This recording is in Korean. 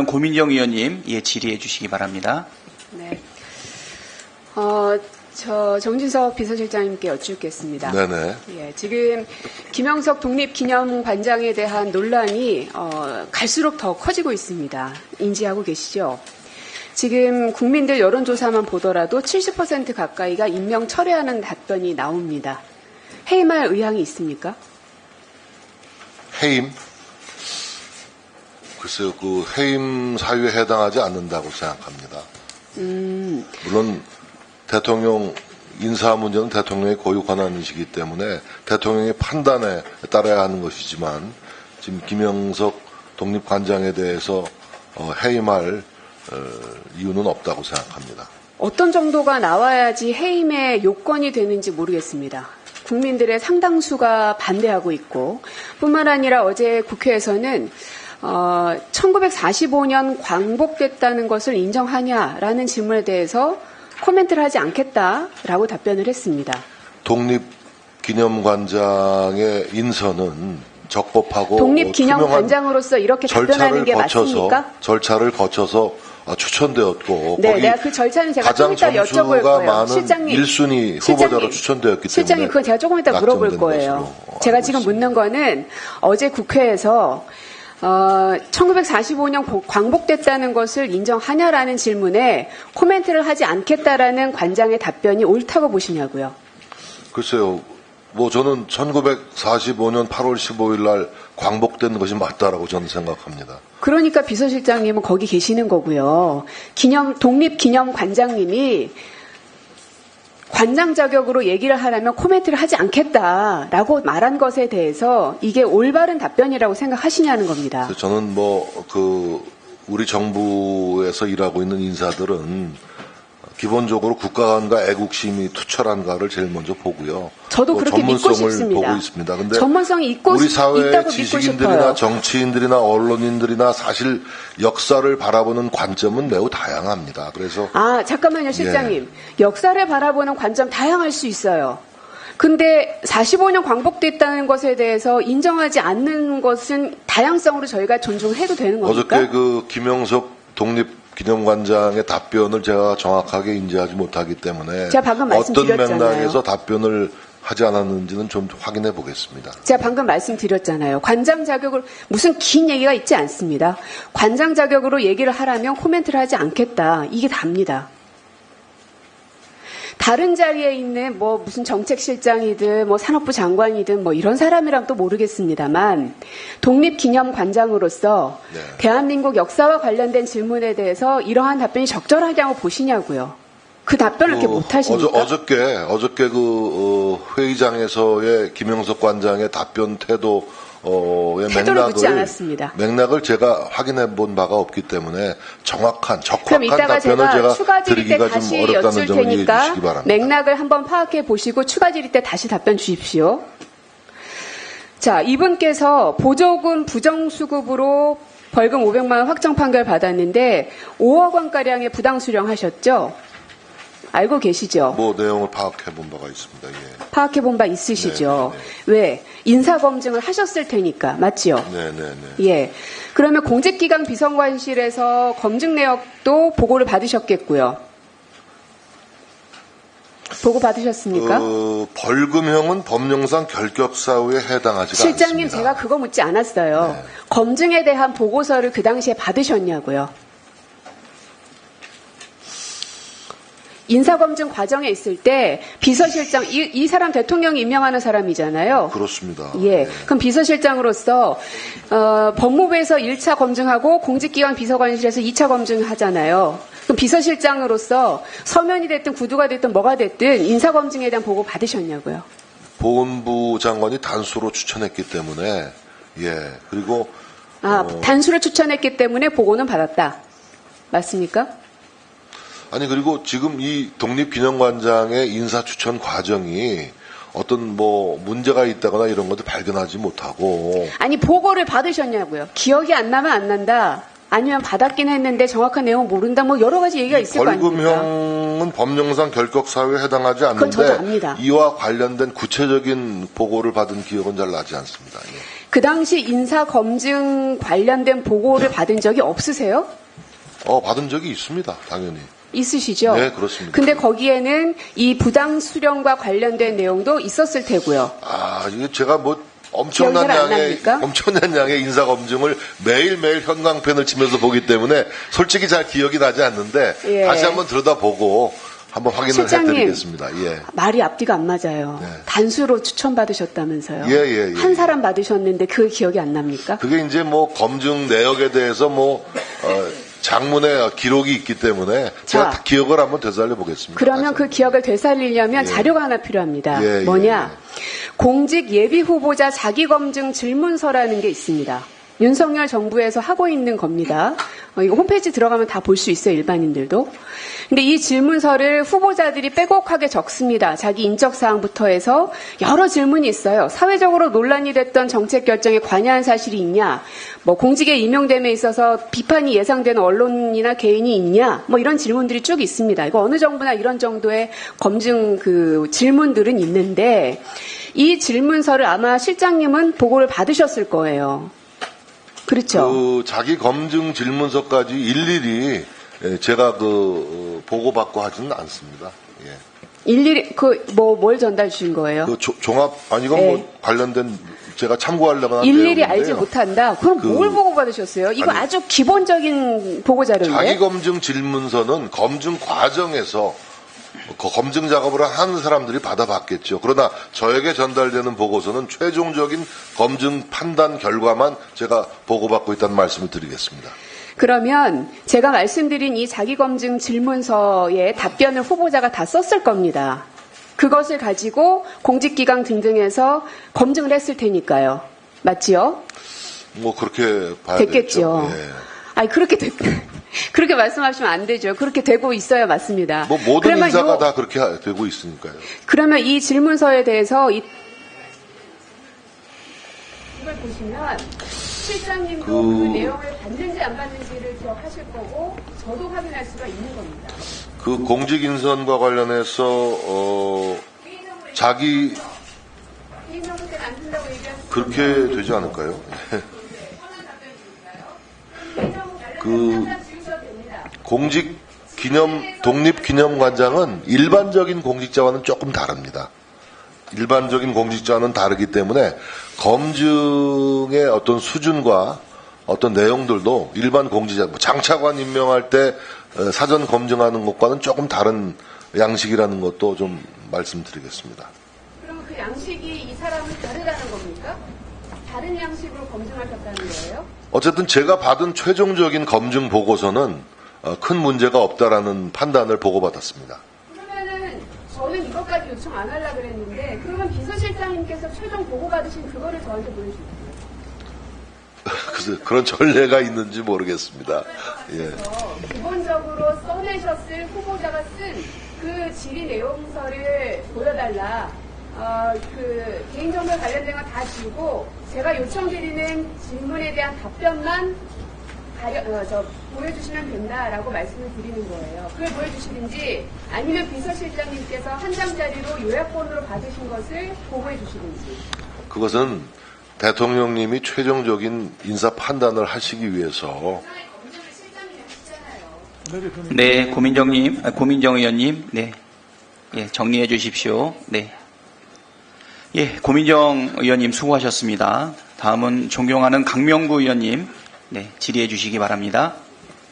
고민정 의원님, 질의해 주시기 바랍니다. 네. 정진석 비서실장님께 여쭙겠습니다. 네네. 예, 지금 김영석 독립기념관장에 대한 논란이 갈수록 더 커지고 있습니다. 인지하고 계시죠? 지금 국민들 여론조사만 보더라도 70% 가까이가 임명 철회하는 답변이 나옵니다. 해임할 의향이 있습니까? 해임? 글쎄요, 그 해임 사유에 해당하지 않는다고 생각합니다. 물론 대통령 인사 문제는 대통령의 고유 권한이시기 때문에 대통령의 판단에 따라야 하는 것이지만 지금 김영석 독립관장에 대해서 해임할 이유는 없다고 생각합니다. 어떤 정도가 나와야지 해임의 요건이 되는지 모르겠습니다. 국민들의 상당수가 반대하고 있고 뿐만 아니라 어제 국회에서는 1945년 광복됐다는 것을 인정하냐라는 질문에 대해서 코멘트를 하지 않겠다라고 답변을 했습니다. 독립기념관장의 인선은 적법하고 독립기념관장으로서 이렇게 답변하는 게 맞습니까? 절차를 거쳐서 추천되었고 네, 내가 그 절차는 제가 가장 조금 이따 여쭤볼 거예요. 많은 실장님, 1순위 후보자로 추천되었기 때문에 실장님 그건 제가 조금 이따 물어볼 거예요. 제가 지금 묻는 거는 어제 국회에서 1945년 광복됐다는 것을 인정하냐라는 질문에 코멘트를 하지 않겠다라는 관장의 답변이 옳다고 보시냐고요. 글쎄요. 저는 1945년 8월 15일 날 광복된 것이 맞다라고 저는 생각합니다. 그러니까 비서실장님은 거기 계시는 거고요. 독립기념관장님이 관장 자격으로 얘기를 하려면 코멘트를 하지 않겠다라고 말한 것에 대해서 이게 올바른 답변이라고 생각하시냐는 겁니다. 저는 우리 정부에서 일하고 있는 인사들은 기본적으로 국가관과 애국심이 투철한가를 제일 먼저 보고요. 저도 그렇게 믿고 싶습니다. 보고 있습니다. 근데 전문성이 우리 사회 있다고 지식인들이나 정치인들이나 언론인들이나 사실 역사를 바라보는 관점은 매우 다양합니다. 그래서 잠깐만요, 실장님. 역사를 바라보는 관점 다양할 수 있어요. 근데 45년 광복됐다는 것에 대해서 인정하지 않는 것은 다양성으로 저희가 존중해도 되는 겁니까? 어저께 김영석 독립기념관장의 답변을 제가 정확하게 인지하지 못하기 때문에 제가 방금 어떤 말씀드렸잖아요. 맥락에서 답변을 하지 않았는지는 좀 확인해 보겠습니다. 제가 방금 말씀드렸잖아요. 관장 자격으로 무슨 긴 얘기가 있지 않습니다. 관장 자격으로 얘기를 하라면 코멘트를 하지 않겠다. 이게 답니다. 다른 자리에 있는 무슨 정책실장이든 산업부 장관이든 이런 사람이라면 또 모르겠습니다만 독립기념관장으로서 대한민국 역사와 관련된 질문에 대해서 이러한 답변이 적절하다고 보시냐고요. 그 답변을 이렇게 못하십니까? 어저께 회의장에서의 김영석 관장의 답변 태도를 묻지 않았습니다. 맥락을 제가 확인해 본 바가 없기 때문에 적확한 그럼 이따가 답변을 제가 추가 질의 때 드리기가 좀 다시 어렵다는 여쭐 점을 이해해 테니까 주시기 바랍니다. 맥락을 한번 파악해 보시고 추가 질의 때 다시 답변 주십시오. 자, 이분께서 보조금 부정수급으로 벌금 500만 원 확정 판결 받았는데 5억 원가량의 부당수령하셨죠? 알고 계시죠? 내용을 파악해 본 바가 있습니다. 예. 파악해 본 바 있으시죠? 왜? 인사검증을 하셨을 테니까. 맞지요? 네네네. 예. 그러면 공직기강 비서관실에서 검증 내역도 보고를 받으셨겠고요. 보고 받으셨습니까? 벌금형은 법령상 결격 사유에 해당하지가 실장님, 않습니다. 제가 그거 묻지 않았어요. 네. 검증에 대한 보고서를 그 당시에 받으셨냐고요. 인사검증 과정에 있을 때 비서실장, 이 사람 대통령이 임명하는 사람이잖아요. 그렇습니다. 예. 네. 그럼 비서실장으로서 법무부에서 1차 검증하고 공직기관 비서관실에서 2차 검증하잖아요. 그럼 비서실장으로서 서면이 됐든 구두가 됐든 뭐가 됐든 인사검증에 대한 보고 받으셨냐고요. 보훈부 장관이 단수로 추천했기 때문에 그리고 단수를 추천했기 때문에 보고는 받았다. 맞습니까? 아니 그리고 지금 이 독립기념관장의 인사 추천 과정이 어떤 문제가 있다거나 이런 것도 발견하지 못하고 아니 보고를 받으셨냐고요. 기억이 안 나면 안 난다. 아니면 받았긴 했는데 정확한 내용 모른다. 여러 가지 얘기가 있을 거 아닙니까? 벌금형은 법령상 결격 사유에 해당하지 않는데 그건 저도 압니다. 이와 관련된 구체적인 보고를 받은 기억은 잘 나지 않습니다. 예. 그 당시 인사검증 관련된 보고를 받은 적이 없으세요? 받은 적이 있습니다. 당연히. 있으시죠? 네, 그렇습니다. 근데 거기에는 이 부당 수령과 관련된 내용도 있었을 테고요. 이게 제가 뭐 기억이 잘안 납니까? 엄청난 양의 인사검증을 매일매일 현광펜을 치면서 보기 때문에 솔직히 잘 기억이 나지 않는데 예. 다시 한번 들여다보고 한번 확인을 실장님, 해드리겠습니다. 예. 말이 앞뒤가 안 맞아요. 네. 단수로 추천받으셨다면서요. 예. 한 사람 받으셨는데 그 기억이 안 납니까? 그게 이제 뭐 검증 내역에 대해서 장문의 기록이 있기 때문에 제가 자, 기억을 한번 되살려 보겠습니다. 그러면 그 기억을 되살리려면 예. 자료가 하나 필요합니다. 예, 뭐냐? 공직 예비 후보자 자기검증 질문서라는 게 있습니다. 윤석열 정부에서 하고 있는 겁니다. 이거 홈페이지 들어가면 다 볼 수 있어요, 일반인들도. 근데 이 질문서를 후보자들이 빼곡하게 적습니다. 자기 인적사항부터 해서 여러 질문이 있어요. 사회적으로 논란이 됐던 정책 결정에 관여한 사실이 있냐? 뭐 공직에 임용됨에 있어서 비판이 예상되는 언론이나 개인이 있냐? 뭐 이런 질문들이 쭉 있습니다. 이거 어느 정부나 이런 정도의 검증 그 질문들은 있는데 이 질문서를 아마 실장님은 보고를 받으셨을 거예요. 그렇죠. 그 자기 검증 질문서까지 일일이 제가 보고받고 하지는 않습니다. 예. 일일이 뭘 전달 주신 거예요? 종합 이건 네. 뭐 관련된 제가 참고하려고 한 일일이 내용인데요. 알지 못한다. 그럼 뭘 보고 받으셨어요? 이거 아주 기본적인 보고 자료인데. 자기 검증 질문서는 검증 과정에서 그 검증 작업을 하는 사람들이 받아봤겠죠. 그러나 저에게 전달되는 보고서는 최종적인 검증 판단 결과만 제가 보고받고 있다는 말씀을 드리겠습니다. 그러면 제가 말씀드린 이 자기검증 질문서에 답변을 후보자가 다 썼을 겁니다. 그것을 가지고 공직기강 등등에서 검증을 했을 테니까요. 맞지요? 뭐 그렇게 봐야 됐겠죠. 되겠죠. 예. 아니 그렇게 말씀하시면 안 되죠. 그렇게 되고 있어야 맞습니다. 뭐 모든 그러면 인사가 다 그렇게 되고 있으니까요. 그러면 이 질문서에 대해서 이걸 보시면 실장님도 그 내용을 받는지 안 받는지를 기억하실 거고 저도 확인할 수가 있는 겁니다. 그 공직인선과 관련해서 자기 개인정보 때는 안 쓴다고 얘기하셨어요. 그렇게 되지 않을까요? 그 독립기념관장은 일반적인 공직자와는 조금 다릅니다. 일반적인 공직자와는 다르기 때문에 검증의 어떤 수준과 어떤 내용들도 일반 공직자, 장차관 임명할 때 사전 검증하는 것과는 조금 다른 양식이라는 것도 좀 말씀드리겠습니다. 그럼 그 양식이 이 사람은 다르다는 겁니까? 다른 양식으로 검증하셨다는 거예요? 어쨌든 제가 받은 최종적인 검증 보고서는 큰 문제가 없다라는 판단을 보고받았습니다. 그러면은 저는 이것까지 요청 안 하려고 그랬는데 그러면 비서실장님께서 최종 보고 받으신 그거를 저한테 보여주세요. 글쎄, 그런 전례가 있는지 모르겠습니다. 예. 기본적으로 써내셨을 후보자가 쓴 그 질의 내용서를 보여달라. 그 개인정보 관련된 건 다 지우고 제가 요청드리는 질문에 대한 답변만 보여주시면 된다라고 말씀을 드리는 거예요. 그걸 보여주시는지 아니면 비서실장님께서 한 장짜리로 요약본으로 받으신 것을 보고해 주시는지. 그것은 대통령님이 최종적인 인사 판단을 하시기 위해서 네, 고민정 의원님, 네, 예, 정리해 주십시오. 네, 예, 고민정 의원님 수고하셨습니다. 다음은 존경하는 강명구 의원님, 네, 질의해 주시기 바랍니다.